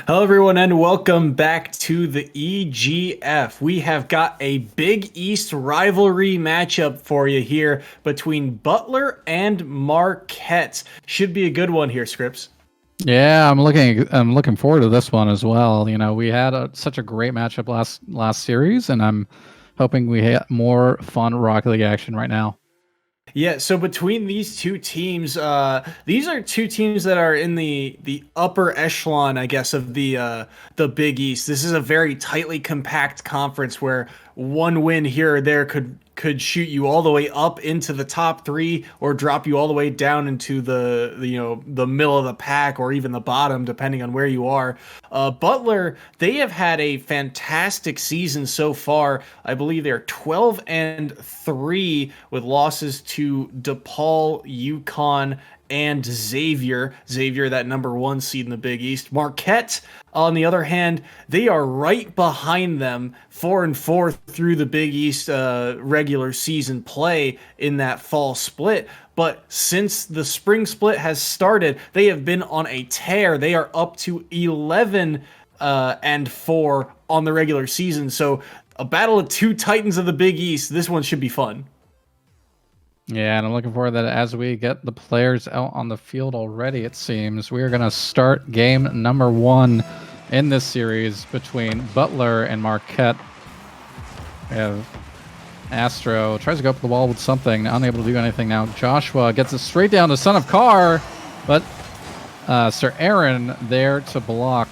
Hello, everyone, and welcome back to the EGF. We have got a Big East rivalry matchup for you here between Butler and Marquette. Should be a good one here, Scripps. Yeah, I'm looking forward to this one as well. You know, we had such a great matchup last series, and I'm hoping we have more fun Rocket League action right now. Yeah, so between these two teams, these are two teams that are in the upper echelon, I guess, of the Big East. This is a very tightly compact conference where one win here or there could shoot you all the way up into the top three or drop you all the way down into the middle of the pack or even the bottom, depending on where you are. Butler, they have had a fantastic season so far. I believe they're 12-3 with losses to DePaul, UConn, and Xavier. Xavier, that number one seed in the Big East. Marquette, on the other hand, they are right behind them, 4-4 through the Big East regular season play in that fall split. But since the spring split has started, they have been on a tear. They are up to 11-4 on the regular season. So a battle of two titans of the Big East. This one should be fun. Yeah, and I'm looking forward to that as we get the players out on the field already. It seems we are going to start game number 1 in this series between Butler and Marquette. We have Astro tries to go up the wall with something, unable to do anything now. Joshua gets it straight down to Son of Car, but Sir Aaron there to block.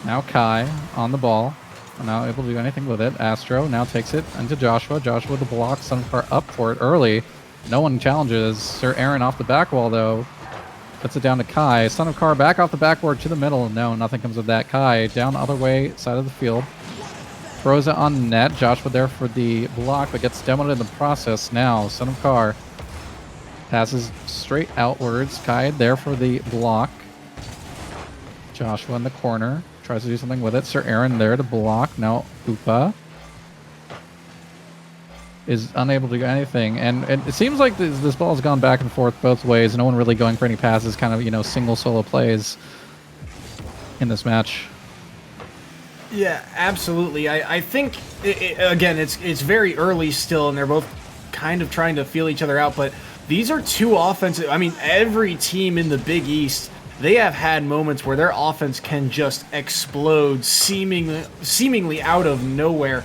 Now Kai on the ball, not able to do anything with it. Astro now takes it into Joshua. Joshua to block, Son of Car up for it early. No one challenges. Sir Aaron off the back wall though. Puts it down to Kai. Son of Car back off the backboard to the middle. No, nothing comes of that. Kai down the other way, side of the field. Throws it on net. Joshua there for the block, but gets demoed in the process now. Son of Car passes straight outwards. Kai there for the block. Joshua in the corner. Tries to do something with it. Sir Aaron there to block. Now Upa is unable to do anything. And it seems like this ball has gone back and forth both ways. No one really going for any passes. Kind of, single solo plays in this match. Yeah, absolutely. I think again, it's very early still, and they're both kind of trying to feel each other out. But these are two offensive. I mean, every team in the Big East, they have had moments where their offense can just explode, seemingly out of nowhere.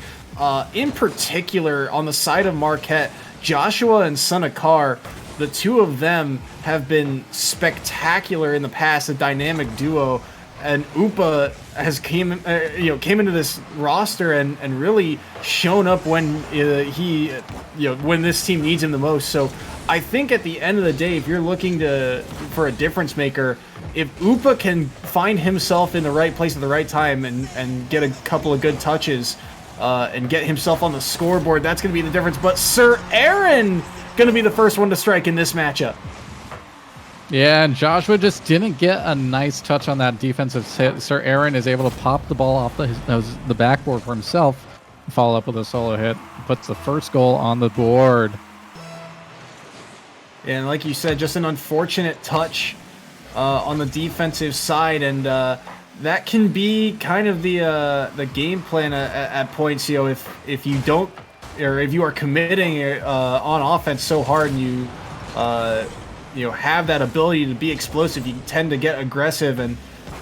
In particular, on the side of Marquette, Joshua and Son of Car, the two of them have been spectacular in the past, a dynamic duo. And Upa has came into this roster and really shown up when when this team needs him the most. So I think at the end of the day, if you're looking for a difference maker, if Upa can find himself in the right place at the right time and get a couple of good touches and get himself on the scoreboard, that's going to be the difference. But Sir Aaron going to be the first one to strike in this matchup. Yeah, and Joshua just didn't get a nice touch on that defensive hit. Sir Aaron is able to pop the ball off the backboard for himself, follow up with a solo hit, puts the first goal on the board. And like you said, just an unfortunate touch on the defensive side, and that can be kind of the game plan at points. If you don't, or if you are committing on offense so hard, and you have that ability to be explosive, you tend to get aggressive, and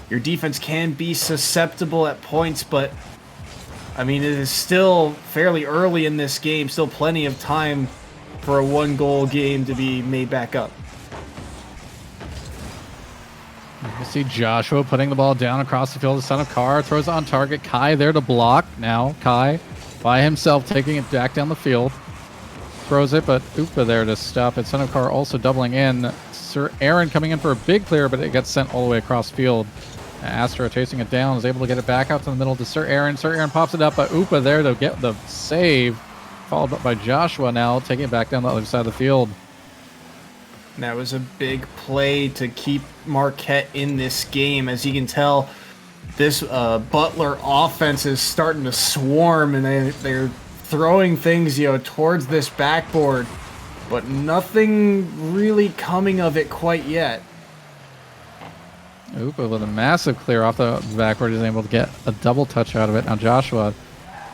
your defense can be susceptible at points. But I mean, it is still fairly early in this game, still plenty of time for a one-goal game to be made back up. You see Joshua putting the ball down across the field. The Son of Car throws it on target. Kai there to block. Now Kai by himself taking it back down the field. Throws it, but Upa there to stop it. Son of Car also doubling in. Sir Aaron coming in for a big clear, but it gets sent all the way across field. Astro chasing it down, is able to get it back out to the middle to Sir Aaron. Sir Aaron pops it up, but Upa there to get the save. Followed up by Joshua now, taking it back down the other side of the field. That was a big play to keep Marquette in this game. As you can tell, this Butler offense is starting to swarm, and they're throwing things towards this backboard, but nothing really coming of it quite yet. Upa with a massive clear off the backboard is able to get a double touch out of it. Now Joshua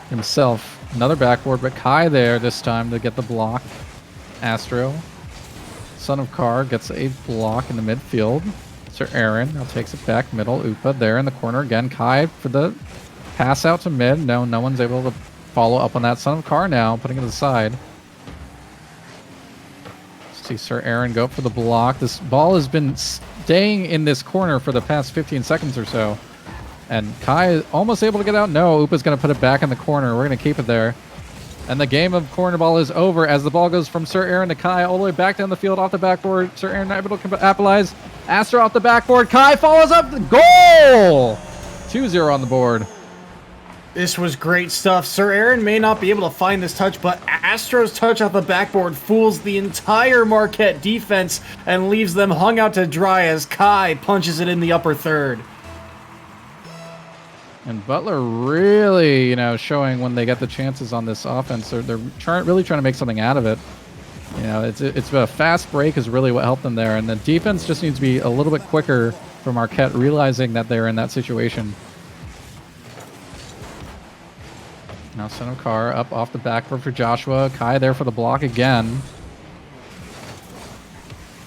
himself, another backboard, but Kai there this time to get the block. Astro, Son of Car, gets a block in the midfield. Sir Aaron now takes it back middle. Upa there in the corner again. Kai for the pass out to mid. No one's able to follow up on that. Son of Car now putting it to the side. See Sir Aaron go for the block. This ball has been staying in this corner for the past 15 seconds or so. And Kai is almost able to get out. No, Upa's going to put it back in the corner. We're going to keep it there. And the game of corner ball is over as the ball goes from Sir Aaron to Kai all the way back down the field off the backboard. Sir Aaron not able to capitalize. Astro off the backboard. Kai follows up the goal! 2-0 on the board. This was great stuff. Sir Aaron may not be able to find this touch, but Astro's touch off the backboard fools the entire Marquette defense and leaves them hung out to dry as Kai punches it in the upper third. And Butler really, showing when they get the chances on this offense. They're really trying to make something out of it. It's a fast break is really what helped them there. And the defense just needs to be a little bit quicker for Marquette, realizing that they're in that situation. Now Son of Car up off the backboard for Joshua. Kai there for the block again.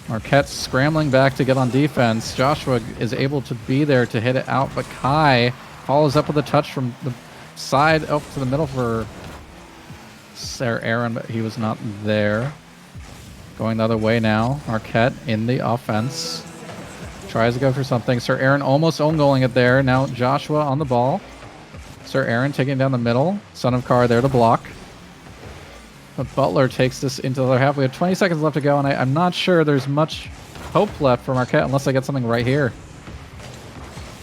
Marquette scrambling back to get on defense. Joshua is able to be there to hit it out, but Kai follows up with a touch from the side up to the middle for Sir Aaron, but he was not there. Going the other way now. Marquette in the offense. Tries to go for something. Sir Aaron almost own goaling it there. Now Joshua on the ball. Sir Aaron taking it down the middle. Son of Car there to block. But Butler takes this into the other half. We have 20 seconds left to go, and I'm not sure there's much hope left for Marquette unless they get something right here.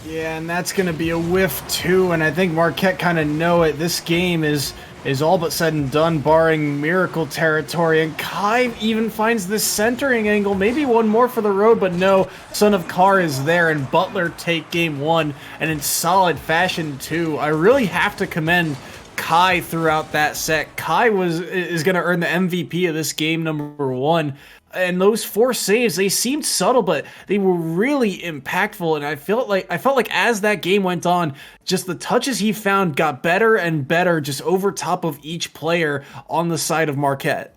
Yeah, and that's going to be a whiff too, and I think Marquette kind of know it. This game is all but said and done, barring miracle territory, and Kai even finds this centering angle. Maybe one more for the road, but no, Son of Car is there, and Butler take game one, and in solid fashion too. I really have to commend Kai throughout that set. Kai is going to earn the MVP of this game, number one. And those 4 saves, they seemed subtle, but they were really impactful. And I felt like as that game went on, just the touches he found got better and better, just over top of each player on the side of Marquette.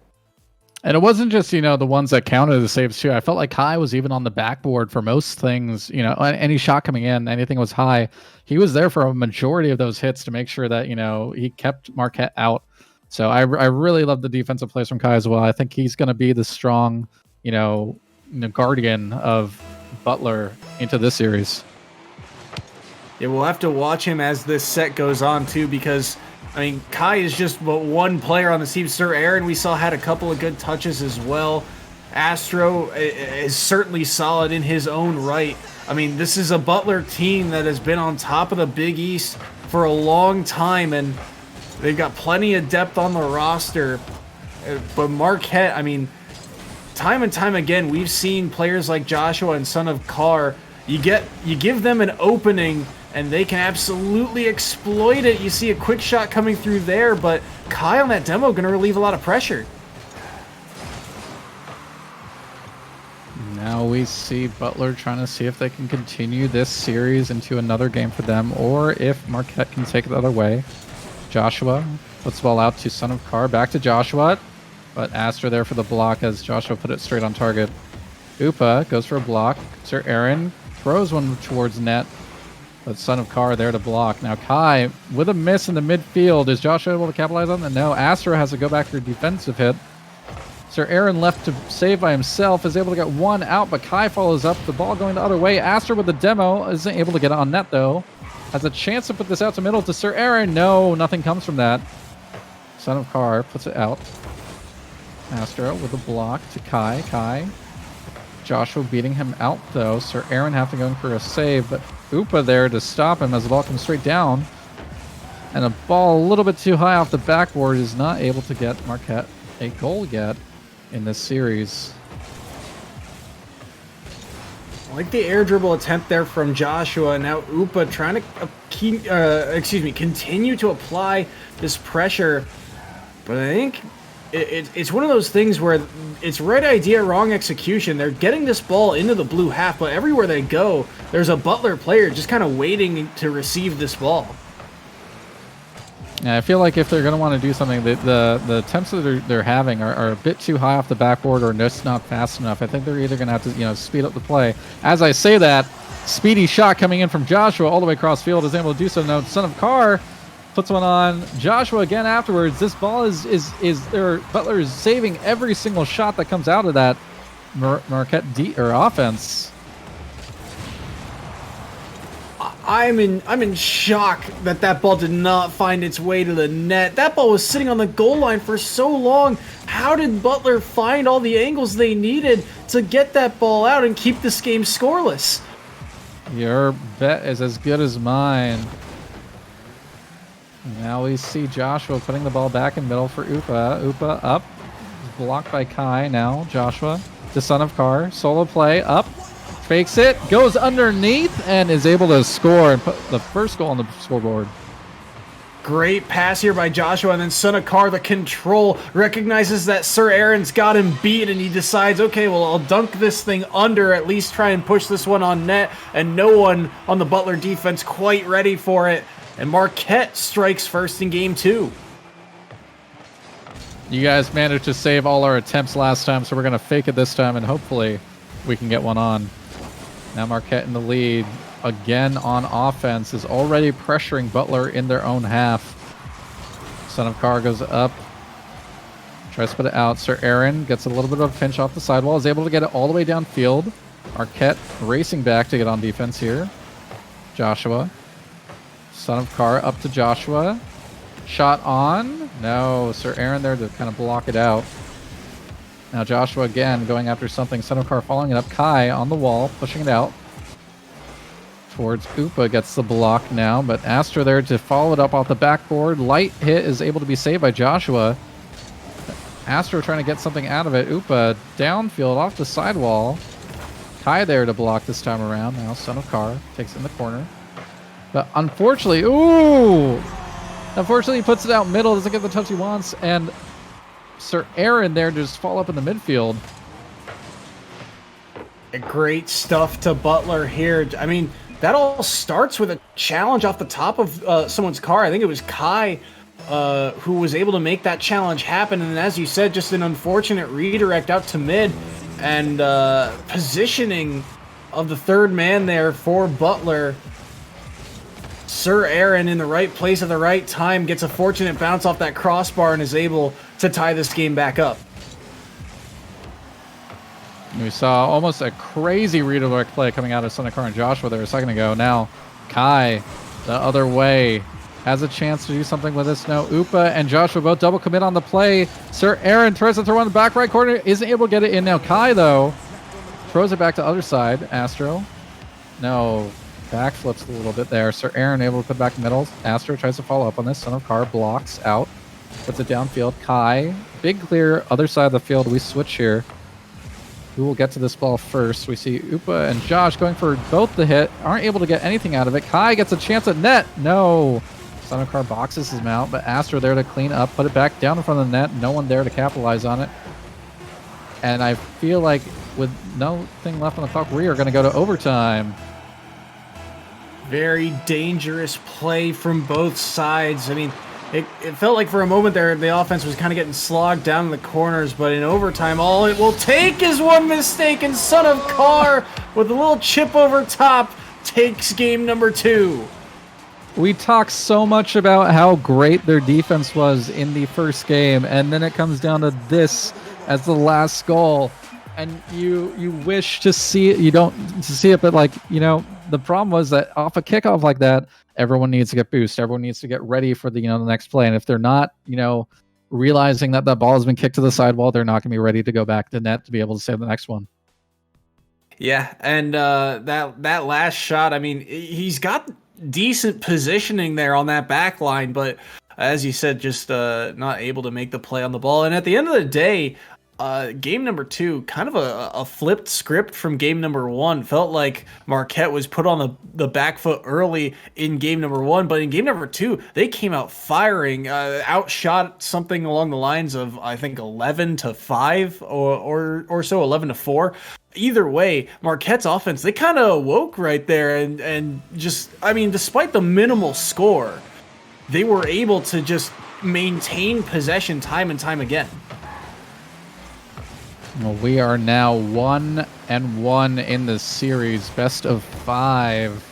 And it wasn't just, the ones that counted the saves too. I felt like Kai was even on the backboard for most things, any shot coming in, anything was high. He was there for a majority of those hits to make sure that, he kept Marquette out. So I really love the defensive plays from Kai as well. I think he's going to be the strong, guardian of Butler into this series. Yeah, we'll have to watch him as this set goes on too, because Kai is just but one player on the team. Sir Aaron, we saw, had a couple of good touches as well. Astro is certainly solid in his own right. This is a Butler team that has been on top of the Big East for a long time, and they've got plenty of depth on the roster. But Marquette, time and time again, we've seen players like Joshua and Son of Car. You give them an opening, and they can absolutely exploit it. You see a quick shot coming through there, but Kai on that demo going to relieve a lot of pressure. Now we see Butler trying to see if they can continue this series into another game for them, or if Marquette can take it the other way. Joshua puts the ball out to Son of Car, back to Joshua, but Astor there for the block as Joshua put it straight on target. Upa goes for a block. Sir Aaron throws one towards net, but Son of Car there to block. Now Kai with a miss in the midfield. Is Joshua able to capitalize on that? No, Astor has to go back for a defensive hit. Sir Aaron left to save by himself, is able to get one out, but Kai follows up. The ball going the other way. Astor with the demo isn't able to get it on net though. Has a chance to put this out to middle to Sir Aaron. No, nothing comes from that. Son of Car puts it out. Astro with a block to Kai. Kai. Joshua beating him out though. Sir Aaron having to go in for a save, but Upa there to stop him as the ball comes straight down. And a ball a little bit too high off the backboard is not able to get Marquette a goal yet in this series. I like the air dribble attempt there from Joshua. Now Upa trying to continue to apply this pressure. But I think it's one of those things where it's right idea, wrong execution. They're getting this ball into the blue half, but everywhere they go, there's a Butler player just kind of waiting to receive this ball. Yeah, I feel like if they're going to want to do something, the attempts that they're having are a bit too high off the backboard or just not fast enough. I think they're either going to have to speed up the play. As I say that, speedy shot coming in from Joshua all the way across field is able to do so. Now, Son of Car puts one on Joshua again afterwards. This ball is Butler is saving every single shot that comes out of that Marquette offense. I'm in shock that ball did not find its way to the net. That ball was sitting on the goal line for so long. How did Butler find all the angles they needed to get that ball out and keep this game scoreless? Your bet is as good as mine. Now we see Joshua putting the ball back in middle for Upa. Upa up. Blocked by Kai now. Joshua, the Son of Car. Solo play up. Fakes it. Goes underneath and is able to score and put the first goal on the scoreboard. Great pass here by Joshua, and then Son of Car, the control, recognizes that Sir Aaron's got him beat, and he decides, okay, well, I'll dunk this thing under, at least try and push this one on net, and no one on the Butler defense quite ready for it. And Marquette strikes first in game 2. You guys managed to save all our attempts last time, so we're going to fake it this time, and hopefully we can get one on. Now Marquette in the lead. Again on offense is already pressuring Butler in their own half. Son of Car goes up. Tries to put it out. Sir Aaron gets a little bit of a pinch off the sidewall. Is able to get it all the way downfield. Marquette racing back to get on defense here. Joshua. Son of Car up to Joshua. Shot on. No, Sir Aaron there to kind of block it out. Now Joshua again going after something. Son of Car following it up. Kai on the wall, pushing it out. Towards Upa, gets the block now, but Astra there to follow it up off the backboard. Light hit is able to be saved by Joshua. Astra trying to get something out of it. Upa downfield off the sidewall. Kai there to block this time around. Now Son of Car takes it in the corner. But unfortunately, he puts it out middle, doesn't get the touch he wants, and Sir Aaron there to just fall up in the midfield. Great stuff to Butler here. I mean, that all starts with a challenge off the top of someone's car. I think it was Kai who was able to make that challenge happen. And as you said, just an unfortunate redirect out to mid. And positioning of the third man there for Butler. Sir Aaron in the right place at the right time gets a fortunate bounce off that crossbar and is able to tie this game back up. We saw almost a crazy redirect play coming out of Son of Car and Joshua there a second ago. Now Kai the other way has a chance to do something with this. Now Upa and Joshua both double commit on the play. Sir Aaron tries to throw on the back right corner, isn't able to get it in. Now Kai though throws it back to the other side. Astro, no, backflips a little bit there. Sir Aaron able to put back middle. Astro tries to follow up on this. Son of Car blocks out, puts it downfield. Kai, big clear, other side of the field. We switch here. Who will get to this ball first? We see Upa and Josh going for both the hit. Aren't able to get anything out of it. Kai gets a chance at net. No. Son of Car boxes him out, but Astro there to clean up, put it back down in front of the net. No one there to capitalize on it. And I feel like with nothing left on the clock, we are going to go to overtime. Very dangerous play from both sides. I mean, it felt like for a moment there the offense was kind of getting slogged down in the corners, but in overtime all it will take is one mistake, and Son of Car with a little chip over top takes game number 2. We talked so much about how great their defense was in the first game, and then it comes down to this as the last goal, and you wish to see it. You don't to see it, but the problem was that off a kickoff like that, everyone needs to get boosted. Everyone needs to get ready for the next play. And if they're not, realizing that ball has been kicked to the sidewall, they're not going to be ready to go back to net to be able to save the next one. Yeah, and that last shot, I mean, he's got decent positioning there on that back line, but as you said, just not able to make the play on the ball. And at the end of the day, game number 2, kind of a flipped script from game number 1. Felt like Marquette was put on the back foot early in game number 1, but in game number 2, they came out firing, outshot something along the lines of, I think, 11-5 or so, 11-4. Either way, Marquette's offense, they kind of awoke right there, and just, I mean, despite the minimal score, they were able to just maintain possession time and time again. Well, we are now 1-1 in the series, best of 5.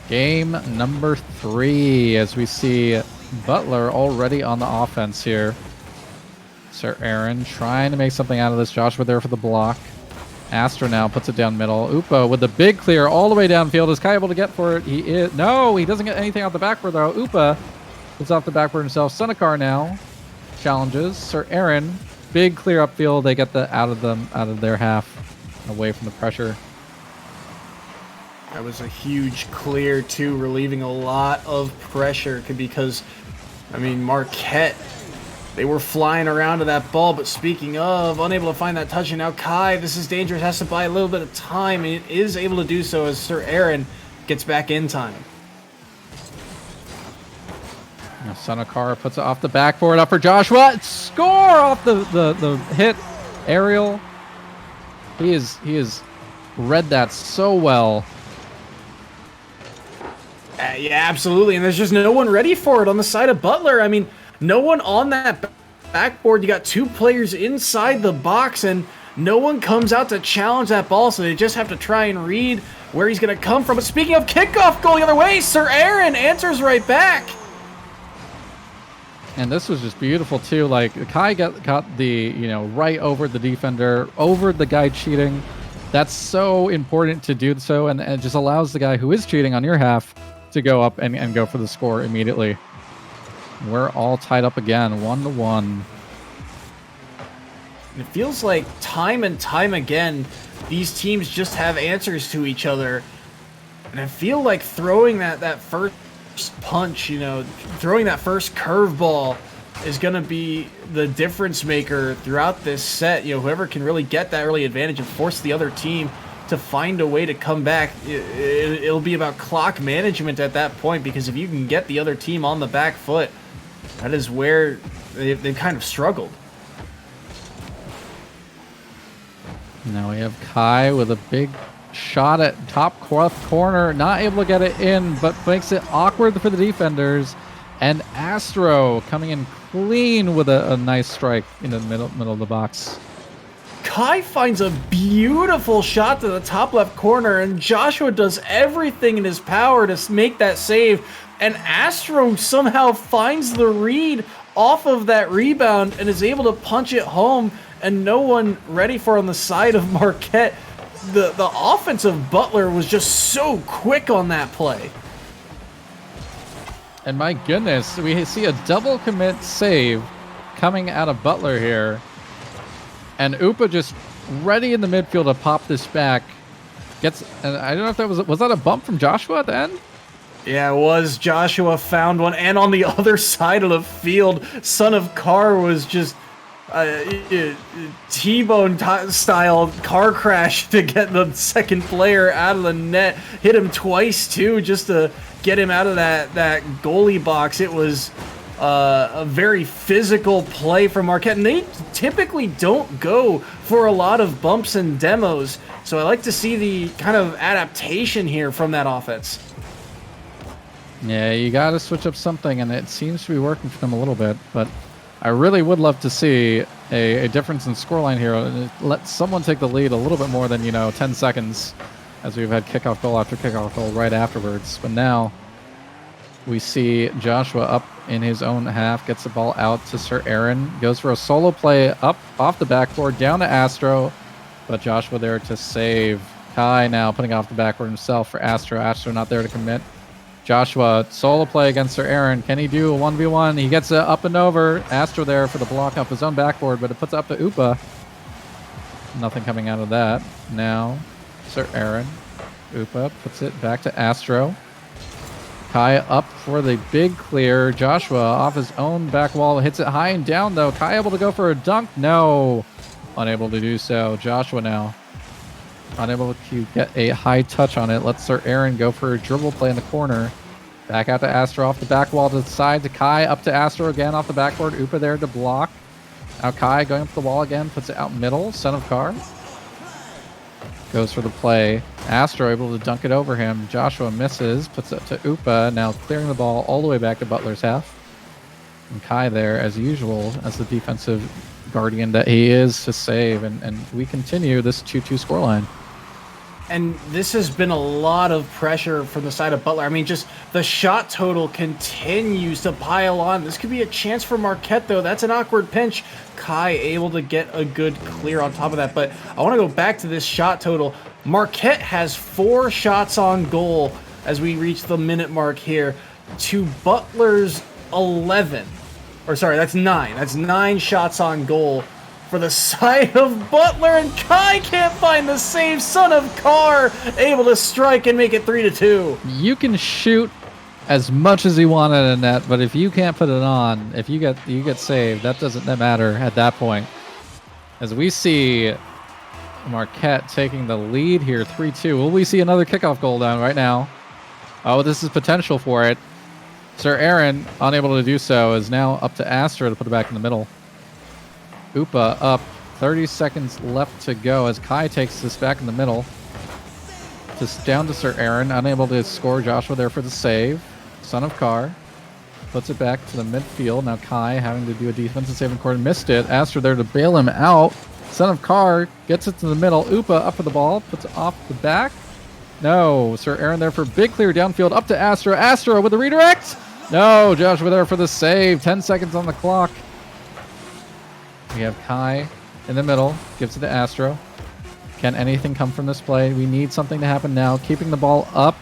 Game number 3, as we see Butler already on the offense here. Sir Aaron trying to make something out of this. Joshua there for the block. Astro now puts it down middle. Upa with the big clear all the way downfield. Is Kai able to get for it? He is. No, he doesn't get anything out the backboard though. Upa puts off the backboard himself. Sunakar now challenges Sir Aaron. Big clear upfield. They get the out of their half, away from the pressure. That was a huge clear too, relieving a lot of pressure because, I mean, Marquette, they were flying around to that ball, but speaking of, unable to find that touch, and now Kai, this is dangerous, has to buy a little bit of time, and it is able to do so as Sir Aaron gets back in time. Sunakar puts it off the backboard, up for Joshua. Score off the hit. Aerial. He is read that so well. Yeah, absolutely, and there's just no one ready for it on the side of Butler. I mean, no one on that backboard. You got 2 players inside the box, and no one comes out to challenge that ball, so they just have to try and read where he's going to come from. But speaking of kickoff going the other way, Sir Aaron answers right back. And this was just beautiful too. Like Kai got the, right over the defender, over the guy cheating. That's so important to do so, and it just allows the guy who is cheating on your half to go up and go for the score immediately. We're all tied up again, 1-1. It feels like time and time again, these teams just have answers to each other. And I feel like throwing that first punch, throwing that first curveball is going to be the difference maker throughout this set. Whoever can really get that early advantage and force the other team to find a way to come back, it'll be about clock management at that point, because if you can get the other team on the back foot, that is where they've kind of struggled. Now we have Kai with a big shot at top corner, not able to get it in, but makes it awkward for the defenders. And Astro coming in clean with a nice strike in the middle of the box. Kai finds a beautiful shot to the top left corner, and Joshua does everything in his power to make that save. And Astro somehow finds the read off of that rebound and is able to punch it home, and no one ready for on the side of Marquette. The offense of Butler was just so quick on that play. And my goodness, we see a double commit save coming out of Butler here. And Upa just ready in the midfield to pop this back. And I don't know if that was that a bump from Joshua at the end? Yeah, it was. Joshua found one, and on the other side of the field, Son of Car was just T-bone style car crash to get the second player out of the net. Hit him twice too, just to get him out of that goalie box. It was a very physical play from Marquette, and they typically don't go for a lot of bumps and demos. So I like to see the kind of adaptation here from that offense. Yeah, you got to switch up something, and it seems to be working for them a little bit. But I really would love to see a difference in scoreline here. Let someone take the lead a little bit more than 10 seconds, as we've had kickoff goal after kickoff goal right afterwards. But now we see Joshua up in his own half, gets the ball out to Sir Aaron, goes for a solo play up off the backboard, down to Astro, but Joshua there to save. Kai now putting off the backboard himself for Astro. Astro not there to commit. Joshua, solo play against Sir Aaron. Can he do a 1v1? He gets it up and over. Astro there for the block off his own backboard, but it puts it up to Upa. Nothing coming out of that. Now, Sir Aaron. Upa puts it back to Astro. Kai up for the big clear. Joshua off his own back wall. Hits it high and down, though. Kai able to go for a dunk? No. unable to do so. Joshua now unable to get a high touch on it. Lets Sir Aaron go for a dribble play in the corner. Back out to Astro off the back wall to the side to Kai. Up to Astro again off the backboard. Upa there to block. Now Kai going up the wall again. Puts it out middle. Son of Car goes for the play. Astro able to dunk it over him. Joshua misses. Puts it to Upa. Now clearing the ball all the way back to Butler's half. And Kai there, as usual, as the defensive guardian that he is, to save. And we continue this 2-2 scoreline. And this has been a lot of pressure from the side of Butler. I mean, just the shot total continues to pile on. This could be a chance for Marquette, though. That's an awkward pinch. Kai able to get a good clear on top of that. But I want to go back to this shot total. Marquette has 4 shots on goal as we reach the minute mark here to Butler's 11. Or sorry, that's 9. That's 9 shots on goal for the side of Butler, and Kai can't find the save. Son of Car able to strike and make it 3-2. You can shoot as much as you want at a net, but if you can't put it on, if you get saved, that doesn't matter at that point. As we see Marquette taking the lead here, 3-2. Will we see another kickoff goal down right now? Oh, this is potential for it. Sir Aaron, unable to do so, is now up to Astro to put it back in the middle. Upa up, 30 seconds left to go as Kai takes this back in the middle. Just down to Sir Aaron, unable to score. Joshua there for the save. Son of Car puts it back to the midfield. Now Kai having to do a defensive save in corner, missed it. Astro there to bail him out. Son of Car gets it to the middle. Upa up for the ball, puts it off the back. No, Sir Aaron there for big clear downfield, up to Astro. Astro with the redirect. No, Joshua there for the save. 10 seconds on the clock. We have Kai in the middle, gives it to Astro. Can anything come from this play? We need something to happen now. Keeping the ball up.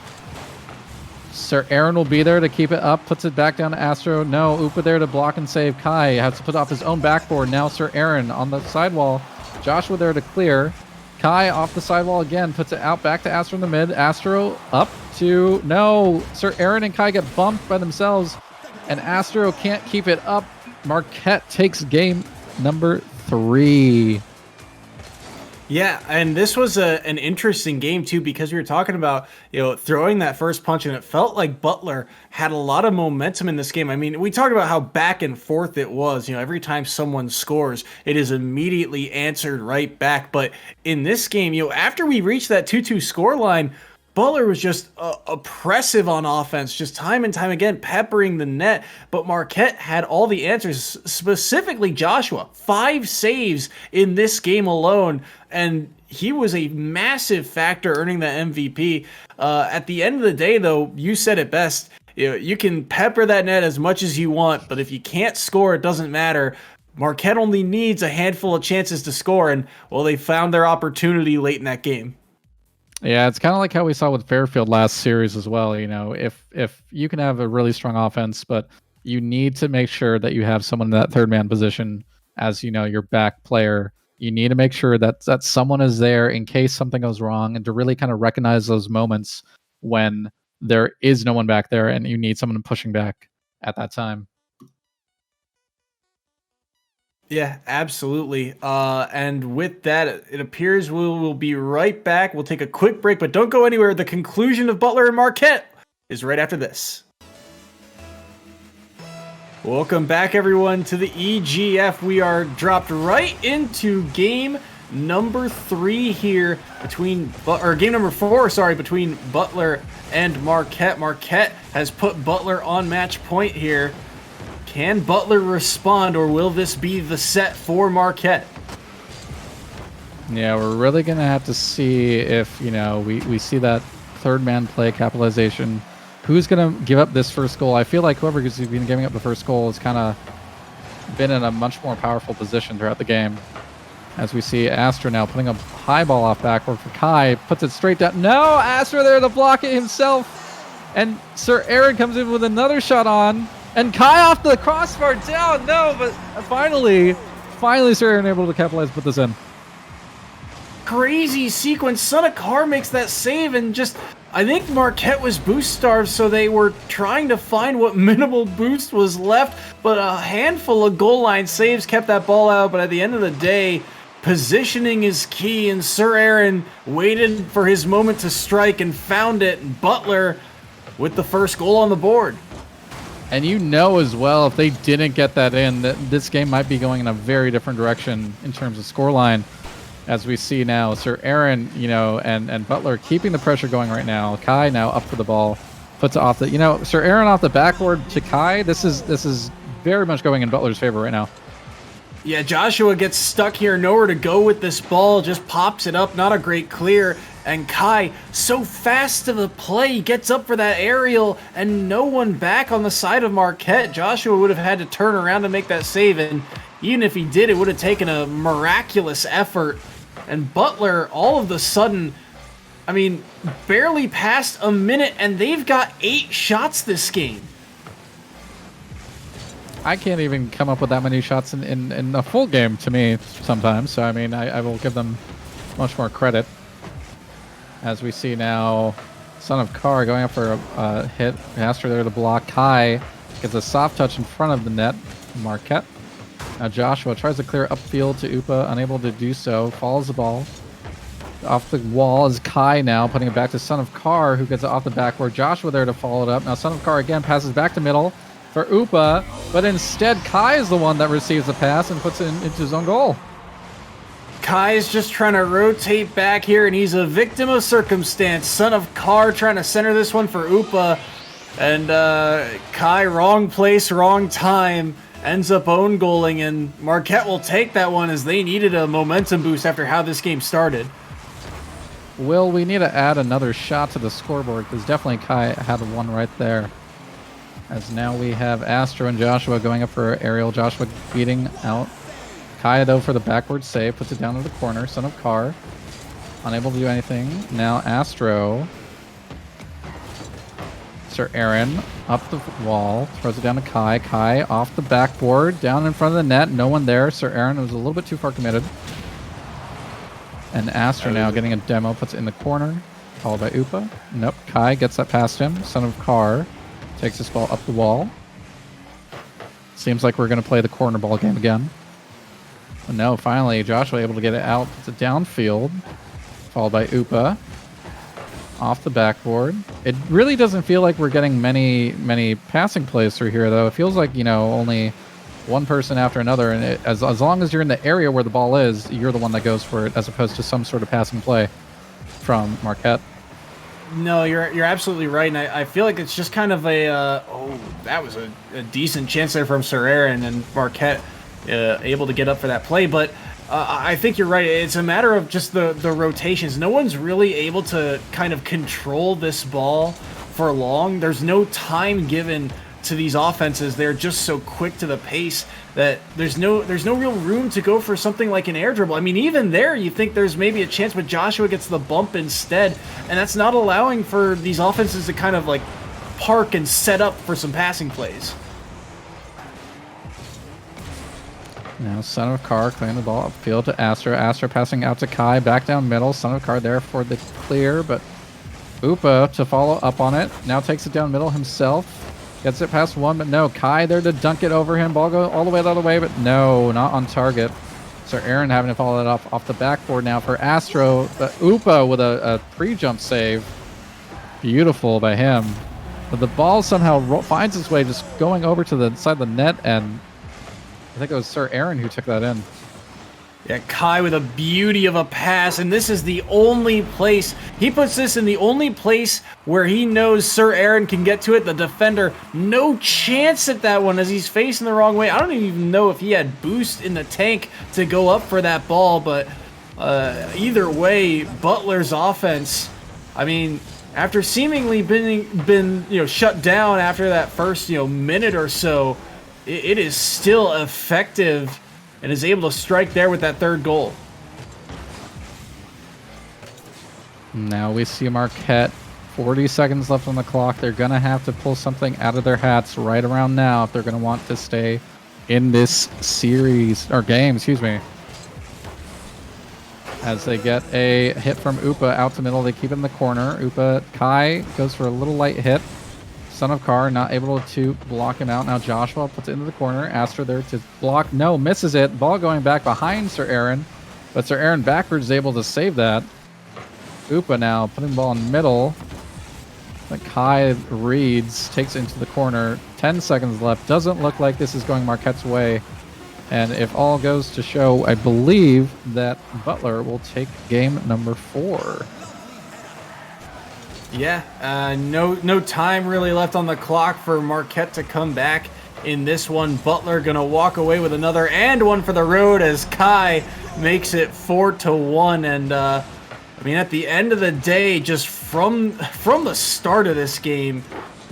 Sir Aaron will be there to keep it up, puts it back down to Astro. No, Upa there to block and save. Kai has to put off his own backboard. Now Sir Aaron on the sidewall. Joshua there to clear. Kai off the sidewall again, puts it out back to Astro in the mid. Astro up to... No, Sir Aaron and Kai get bumped by themselves, and Astro can't keep it up. Marquette takes game number 3. Yeah, and this was an interesting game too, because we were talking about, throwing that first punch, and it felt like Butler had a lot of momentum in this game. I mean, we talked about how back and forth it was. Every time someone scores, it is immediately answered right back. But in this game, after we reached that 2-2 scoreline, Butler was just oppressive on offense, just time and time again, peppering the net. But Marquette had all the answers, specifically Joshua. 5 saves in this game alone, and he was a massive factor earning that MVP. At the end of the day, though, you said it best. You can pepper that net as much as you want, but if you can't score, it doesn't matter. Marquette only needs a handful of chances to score, and, well, they found their opportunity late in that game. Yeah, it's kind of like how we saw with Fairfield last series as well. If you can have a really strong offense, but you need to make sure that you have someone in that third man position as your back player. You need to make sure that someone is there in case something goes wrong, and to really kind of recognize those moments when there is no one back there and you need someone pushing back at that time. Yeah, absolutely. And with that, it appears we'll be right back. We'll take a quick break, but don't go anywhere. The conclusion of Butler and Marquette is right after this. Welcome back, everyone, to the EGF. We are dropped right into game number 3 here between game number 4, between Butler and Marquette. Marquette has put Butler on match point here. Can Butler respond, or will this be the set for Marquette? Yeah, we're really going to have to see if, we see that third man play capitalization. Who's going to give up this first goal? I feel like whoever has been giving up the first goal has kind of been in a much more powerful position throughout the game. As we see Astro now putting a high ball off backward for Kai, puts it straight down. No, Astro there to block it himself. And Sir Aaron comes in with another shot on. And Kai off the crossbar down. No, but finally Sir Aaron able to capitalize, put this in. Crazy sequence. Son of Car makes that save, and I think Marquette was boost starved, so they were trying to find what minimal boost was left. But a handful of goal line saves kept that ball out. But at the end of the day, Positioning is key, and Sir Aaron waited for his moment to strike and found it. Butler with the first goal on the board. And you know as well, if they didn't get that in, that this game might be going in a very different direction in terms of scoreline. As we see now, Sir Aaron, and Butler keeping the pressure going right now. Kai now up for the ball, puts it off the, Sir Aaron off the backboard to Kai. This is very much going in Butler's favor right now. Yeah, Joshua gets stuck here, nowhere to go with this ball, just pops it up, not a great clear. And Kai, so fast to the play, gets up for that aerial, and no one back on the side of Marquette. Joshua would have had to turn around to make that save, and even if he did, it would have taken a miraculous effort. And Butler, all of a sudden, barely past a minute, and they've got 8 shots this game. I can't even come up with that many shots in a full game to me sometimes. So, I will give them much more credit. As we see now, Son of Kar going up for a hit. Astro there to block. Kai gets a soft touch in front of the net. Marquette. Now Joshua tries to clear upfield to Upa, unable to do so. Follows the ball. Off the wall is Kai now, putting it back to Son of Kar, who gets it off the backboard. Joshua there to follow it up. Now Son of Kar again passes back to middle for Upa, but instead Kai is the one that receives the pass and puts it into his own goal. Kai is just trying to rotate back here, and he's a victim of circumstance. Son of Kar trying to center this one for Upa, and Kai, wrong place, wrong time, ends up own goaling, and Marquette will take that one as they needed a momentum boost after how this game started. Will we need to add another shot to the scoreboard, because definitely Kai had one right there. As now we have Astro and Joshua going up for aerial. Joshua beating out Kai, though, for the backward save. Puts it down to the corner. Son of Kar, unable to do anything. Now Astro. Sir Aaron up the wall. Throws it down to Kai. Kai off the backboard. Down in front of the net. No one there. Sir Aaron was a little bit too far committed. And Astro now getting a demo. Puts it in the corner. Followed by Upa. Nope. Kai gets that past him. Son of Kar takes this ball up the wall. Seems like we're going to play the corner ball game again. But no, finally, Joshua able to get it out. It's a downfield. Followed by Upa. Off the backboard. It really doesn't feel like we're getting many passing plays through here, though. It feels like, only one person after another. And as long as you're in the area where the ball is, you're the one that goes for it, as opposed to some sort of passing play from Marquette. No, you're absolutely right, and I feel like it's just kind of that was a decent chance there from Sir Aaron, and Marquette able to get up for that play, but I think you're right. It's a matter of just the rotations. No one's really able to kind of control this ball for long. There's no time given to these offenses. They're just so quick to the pace that there's no real room to go for something like an air dribble. Even there you think there's maybe a chance, but Joshua gets the bump instead, and that's not allowing for these offenses to kind of like park and set up for some passing plays. Now Son of Kar clearing the ball upfield to Astro. Astro passing out to Kai, back down middle. Son of Kar there for the clear, but Upa to follow up on it. Now takes it down middle himself. Gets it past one, but no. Kai there to dunk it over him. Ball go all the way the other way, but no, not on target. Sir Aaron having to follow it off the backboard now for Astro. But Upa with a pre-jump save. Beautiful by him. But the ball somehow finds its way just going over to the side of the net, and I think it was Sir Aaron who took that in. Yeah, Kai with a beauty of a pass, and this is the only place, he puts this in the only place where he knows Sir Aaron can get to it. The defender, no chance at that one as he's facing the wrong way. I don't even know if he had boost in the tank to go up for that ball, but either way, Butler's offense, after seemingly been shut down after that first minute or so, it is still effective and is able to strike there with that third goal. Now we see Marquette. 40 seconds left on the clock. They're going to have to pull something out of their hats right around now if they're going to want to stay in this series, or game, excuse me. As they get a hit from Upa out to middle, they keep it in the corner. Upa, Kai goes for a little light hit. Son of Kar not able to block him out. Now Joshua puts it into the corner. Astro there to block. No, misses it. Ball going back behind Sir Aaron. But Sir Aaron backwards is able to save that. Upa now putting the ball in middle. But Kai reads, takes it into the corner. 10 seconds left. Doesn't look like this is going Marquette's way. And if all goes to show, I believe that Butler will take game number 4. Yeah, no time really left on the clock for Marquette to come back in this one. Butler gonna walk away with another and one for the road as Kai makes it 4-1. And I mean, at the end of the day, just from the start of this game,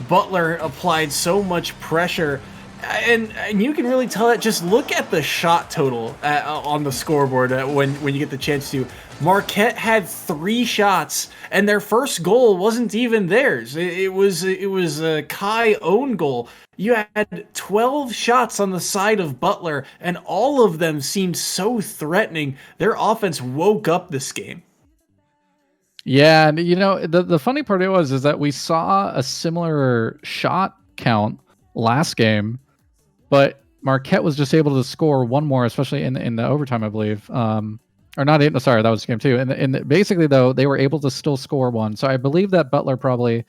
Butler applied so much pressure. And you can really tell that. Just look at the shot total on the scoreboard when you get the chance to. Marquette had 3 shots, and their first goal wasn't even theirs. It was a Kai own goal. You had 12 shots on the side of Butler, and all of them seemed so threatening. Their offense woke up this game. Yeah, and the funny part is that we saw a similar shot count last game, but Marquette was just able to score one more, especially in the overtime, I believe. Or not. Sorry, that was game 2. And basically, though, they were able to still score one. So I believe that Butler probably,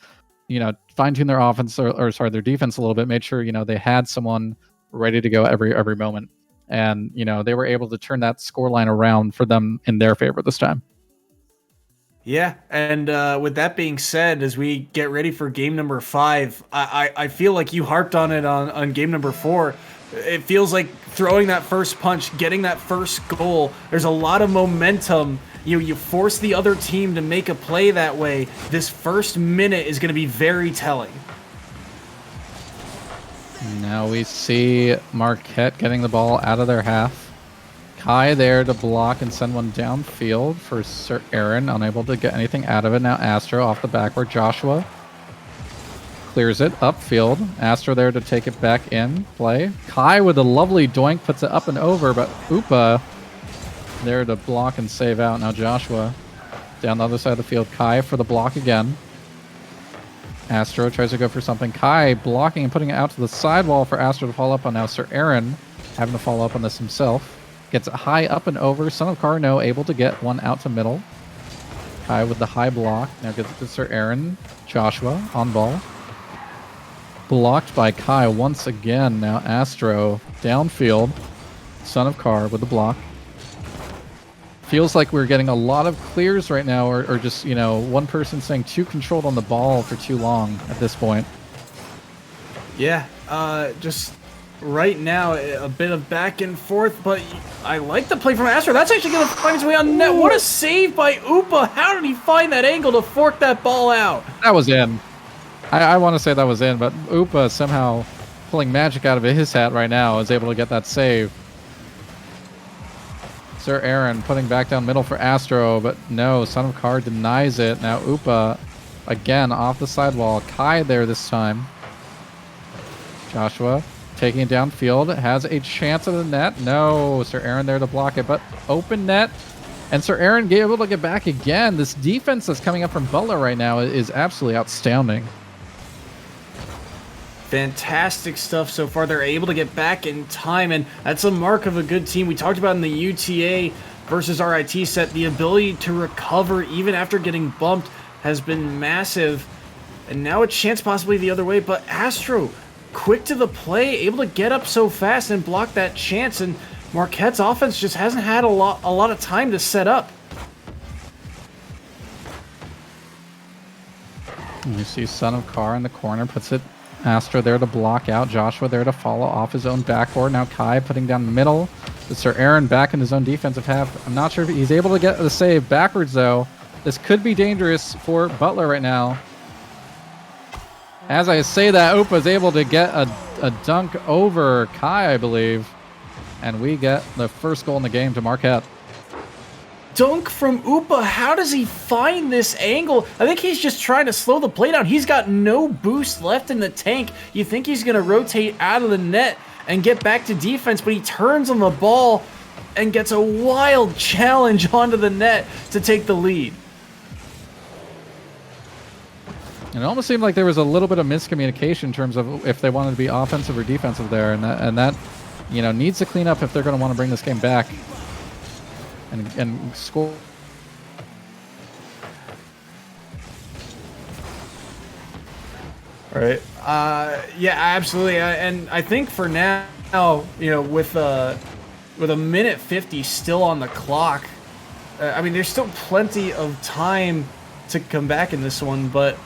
fine-tuned their offense or their defense a little bit, made sure they had someone ready to go every moment, and they were able to turn that score line around for them in their favor this time. Yeah, and with that being said, as we get ready for game number 5, I feel like you harped on it on game number 4. It feels like throwing that first punch, getting that first goal. There's a lot of momentum. You force the other team to make a play that way. This first minute is going to be very telling. Now we see Marquette getting the ball out of their half. Kai there to block and send one downfield for Sir Aaron, unable to get anything out of it. Now Astro off the backward. Joshua clears it upfield. Astro there to take it back in play. Kai with a lovely doink puts it up and over, but Upa there to block and save out. Now Joshua down the other side of the field. Kai for the block again. Astro tries to go for something. Kai blocking and putting it out to the sidewall for Astro to follow up on. Now Sir Aaron having to follow up on this himself. Gets it high up and over. Son of Carno able to get one out to middle. Kai with the high block. Now gets it to Sir Aaron. Joshua on ball. Blocked by Kai once again. Now Astro downfield. Son of Car with the block. Feels like we're getting a lot of clears right now, or just, one person staying too controlled on the ball for too long at this point. Yeah, just right now, a bit of back and forth, but I like the play from Astro. That's actually going to find its way on net. What a save by Upa. How did he find that angle to fork that ball out? That was in. I want to say that was in, but Upa somehow pulling magic out of his hat right now is able to get that save. Sir Aaron putting back down middle for Astro, but no, Son of Car denies it. Now Upa again off the sidewall. Kai there this time. Joshua taking it downfield, has a chance at the net. No, Sir Aaron there to block it, but open net. And Sir Aaron able to get back again. This defense that's coming up from Butler right now is absolutely outstanding. Fantastic stuff so far. They're able to get back in time, and that's a mark of a good team. We talked about in the UTA versus RIT set, the ability to recover even after getting bumped has been massive. And now a chance possibly the other way, but Astro quick to the play, able to get up so fast and block that chance, and Marquette's offense just hasn't had a lot of time to set up. You see Son of Car in the corner, puts it Astro there to block out. Joshua there to follow off his own backboard. Now Kai putting down middle. Sir Aaron back in his own defensive half. I'm not sure if he's able to get the save backwards, though. This could be dangerous for Butler right now. As I say that, Upa is able to get a dunk over Kai, I believe. And we get the first goal in the game to Marquette. Dunk from Upa. How does he find this angle? I think he's just trying to slow the play down. He's got no boost left in the tank. You think he's going to rotate out of the net and get back to defense, but he turns on the ball and gets a wild challenge onto the net to take the lead. It almost seemed like there was a little bit of miscommunication in terms of if they wanted to be offensive or defensive there, and that needs to clean up if they're going to want to bring this game back. and score. Right. Yeah, absolutely. And I think for now, with a minute 50 still on the clock, I mean, there's still plenty of time to come back in this one, but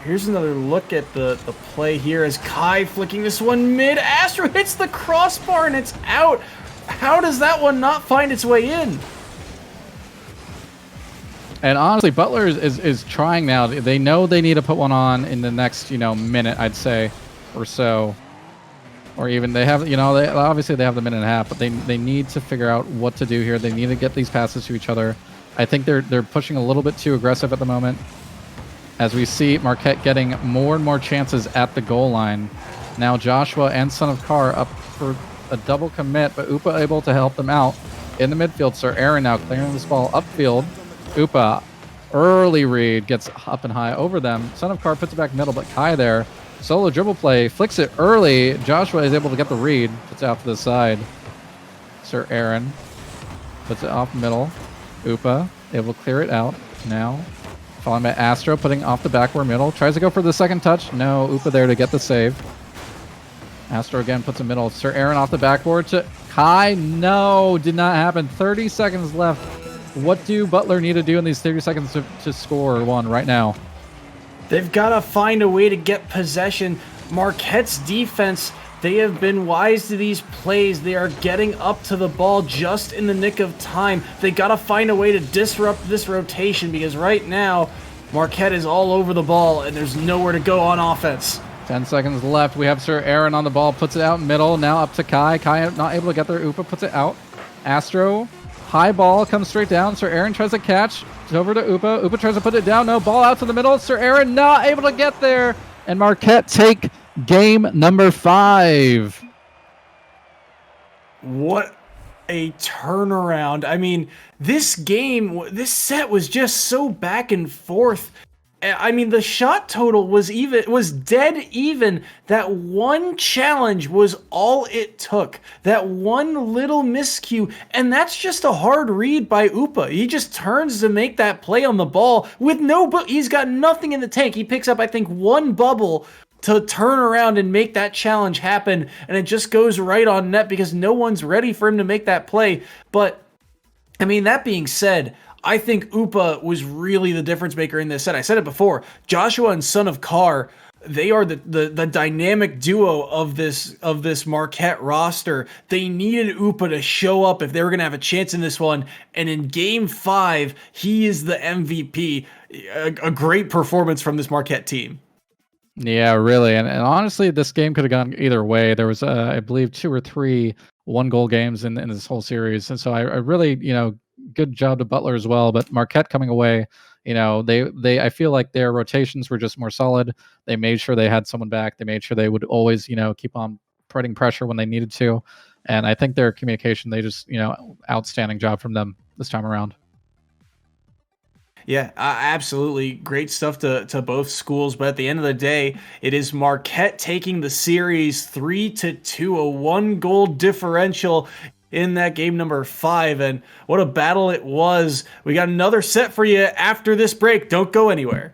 here's another look at the play here as Kai flicking this one mid. Astro hits the crossbar and it's out. How does that one not find its way in? And honestly, Butler is trying now. They know they need to put one on in the next, minute, I'd say, or so. Or even they have, obviously they have the minute and a half, but they need to figure out what to do here. They need to get these passes to each other. I think they're pushing a little bit too aggressive at the moment. As we see Marquette getting more and more chances at the goal line. Now Joshua and Son of Car up for a double commit, but Upa able to help them out in the midfield. Sir Aaron now clearing this ball upfield. Upa, early read, gets up and high over them. Son of Car puts it back middle, but Kai there. Solo dribble play, flicks it early. Joshua is able to get the read, puts it out to the side. Sir Aaron puts it off middle. Upa able to clear it out now. Following by Astro, putting off the backward middle. Tries to go for the second touch. No, Upa there to get the save. Astro again puts it middle. Sir Aaron off the backboard to Kai. No, did not happen. 30 seconds left. What do Butler need to do in these 30 seconds to score one right now? They've got to find a way to get possession. Marquette's defense, they have been wise to these plays. They are getting up to the ball just in the nick of time. They got to find a way to disrupt this rotation because right now, Marquette is all over the ball and there's nowhere to go on offense. 10 seconds left. We have Sir Aaron on the ball, puts it out middle. Now up to Kai. Kai not able to get there. Upa puts it out. Astro, high ball, comes straight down. Sir Aaron tries to catch. It's over to Upa. Upa tries to put it down. No, ball out to the middle. Sir Aaron not able to get there. And Marquette take game number 5. What a turnaround. I mean, this set was just so back and forth. I mean, the shot total was dead even. That one challenge was all it took. That one little miscue, and that's just a hard read by Upa. He just turns to make that play on the ball with he's got nothing in the tank. He picks up, I think, one bubble to turn around and make that challenge happen, and it just goes right on net because no one's ready for him to make that play. But, I mean, that being said, I think Upa was really the difference maker in this set. I said it before. Joshua and Son of Car, they are the dynamic duo of this Marquette roster. They needed Upa to show up if they were going to have a chance in this one. And in Game 5, he is the MVP. A great performance from this Marquette team. Yeah, really. And honestly, this game could have gone either way. There was, I believe, 2 or 3 one-goal games in this whole series. And so I really, good job to Butler as well, but Marquette coming away, I feel like their rotations were just more solid. They made sure they had someone back. They made sure they would always, keep on putting pressure when they needed to. And I think their communication, they just, outstanding job from them this time around. Yeah, absolutely. Great stuff to both schools. But at the end of the day, it is Marquette taking the series 3-2, a 1-goal differential in that game number 5. And what a battle it was. We got another set for you after this break. Don't go anywhere.